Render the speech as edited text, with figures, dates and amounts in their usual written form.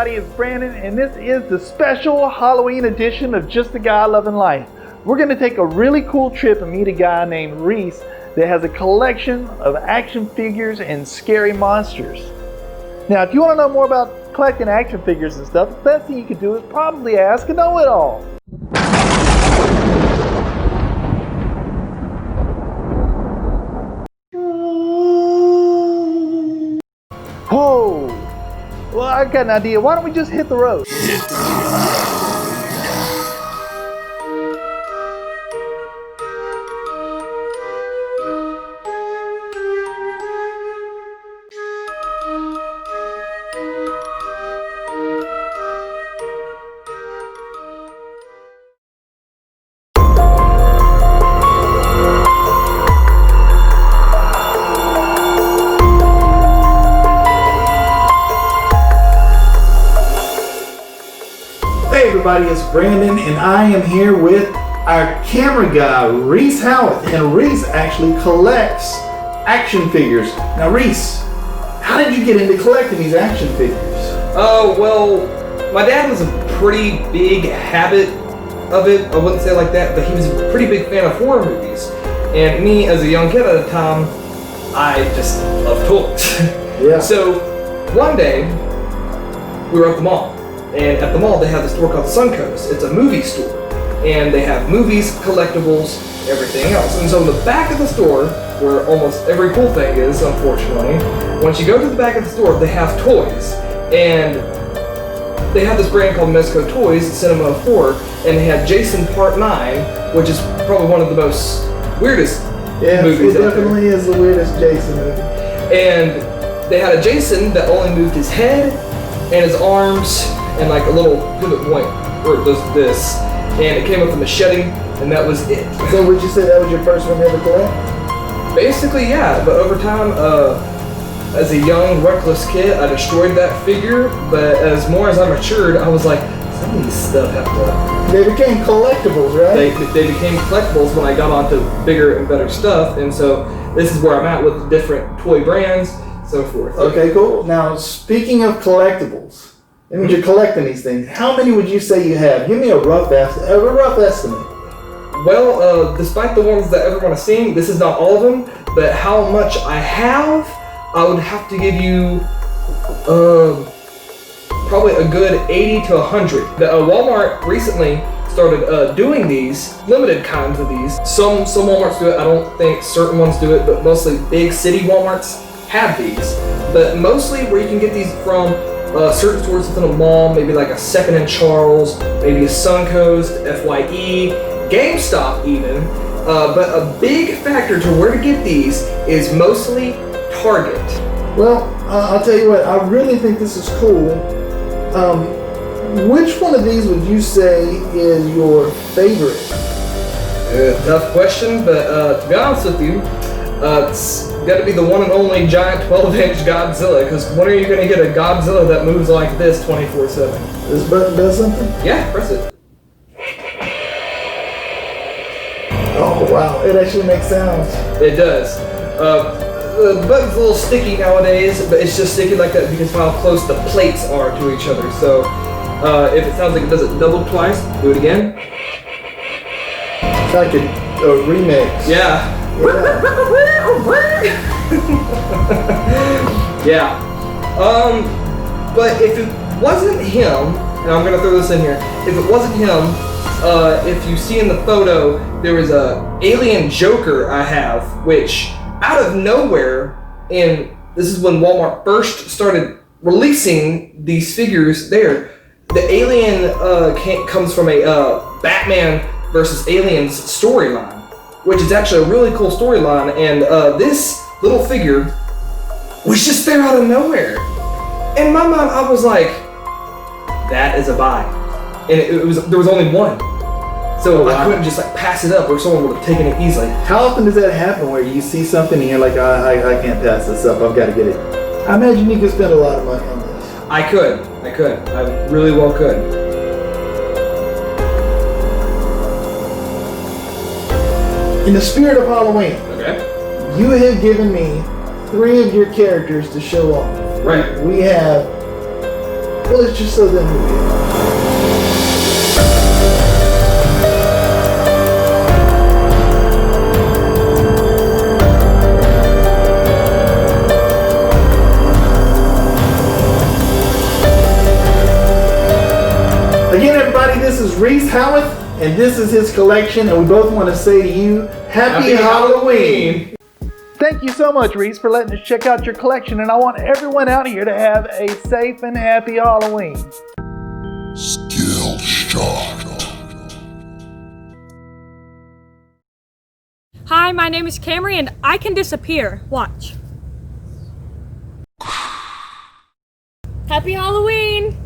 everybody, it's Brandon, and this is the special Halloween edition of Just a Guy Loving Life. We're going to take a really cool trip and meet a guy named Reese that has a collection of action figures and scary monsters. Now, if you want to know more about collecting action figures and stuff, the best thing you can do is probably ask a know-it-all. Whoa! Well, I got an idea. Why don't we just hit the road? Hey everybody, it's Brandon, and I am here with our camera guy, Reese Howarth. And Reese actually collects action figures. Now Reese, how did you get into collecting these action figures? Oh, well, my dad was a pretty big habit of it. I wouldn't say it like that, but he was a pretty big fan of horror movies. And me, as a young kid at the time, I just loved toys. Yeah. So, one day, we were at the mall. And at the mall, they have this store called Suncoast. It's a movie store. And they have movies, collectibles, everything else. And so in the back of the store, where almost every cool thing is, unfortunately, once you go to the back of the store, they have toys. And they have this brand called Mezco Toys, Cinema of Horror, and they had Jason Part 9, which is probably one of the most weirdest movies it out there. definitely is the weirdest Jason movie. And they had a Jason that only moved his head and his arms and like a little pivot point, or this, and it came with a machete, and that was it. So would you say that was your first one you ever collect? Basically, yeah, but over time, as a young, reckless kid, I destroyed that figure, but as I matured, I was like, some of these stuff have to... They became collectibles, right? They became collectibles when I got onto bigger and better stuff, and so this is where I'm at with different toy brands, so forth. Okay, cool. Now, speaking of collectibles, that means you're collecting these things. How many would you say you have? Give me a rough estimate. Well, despite the ones that everyone has seen, this is not all of them, but how much I have, I would have to give you probably a good 80 to 100. Walmart recently started doing these, limited kinds of these. Some Walmarts do it, I don't think certain ones do it, but mostly big city Walmarts have these. But mostly where you can get these from certain stores within a mall, maybe like a Second and Charles, maybe a Suncoast, FYE, GameStop even. But a big factor to where to get these is mostly Target. Well, I'll tell you what, I really think this is cool. Which one of these would you say is your favorite? Tough question, but to be honest with you, it's got to be the one and only giant 12-inch Godzilla, because when are you going to get a Godzilla that moves like this 24/7? This button does something? Yeah, press it. Oh wow, it actually makes sounds. It does. The button's a little sticky nowadays, but it's just sticky like that because of how close the plates are to each other. So if it sounds like it does it double twice, do it again. It's like a remix. Yeah. Yeah. But if it wasn't him, and I'm gonna throw this in here, if it wasn't him, if you see in the photo, there was a alien Joker I have, which out of nowhere, and this is when Walmart first started releasing these figures there, the alien comes from a Batman versus Aliens storyline, which is actually a really cool storyline, and this little figure was just there out of nowhere. In my mind, I was like, that is a buy. And there was only one. So I couldn't just like pass it up or someone would have taken it easily. How often does that happen where you see something and you're like, I can't pass this up, I've got to get it? I imagine you could spend a lot of money on this. I could. I really well could. In the spirit of Halloween, Okay. you have given me 3 of your characters to show off. Right. We have Well, it's just so that Again, everybody, this is Reese Howarth, and this is his collection, and we both want to say to you, Happy Halloween! Thank you so much, Reese, for letting us check out your collection, and I want everyone out here to have a safe and happy Halloween. Skill shot. Hi, my name is Camry and I can disappear. Watch. Happy Halloween!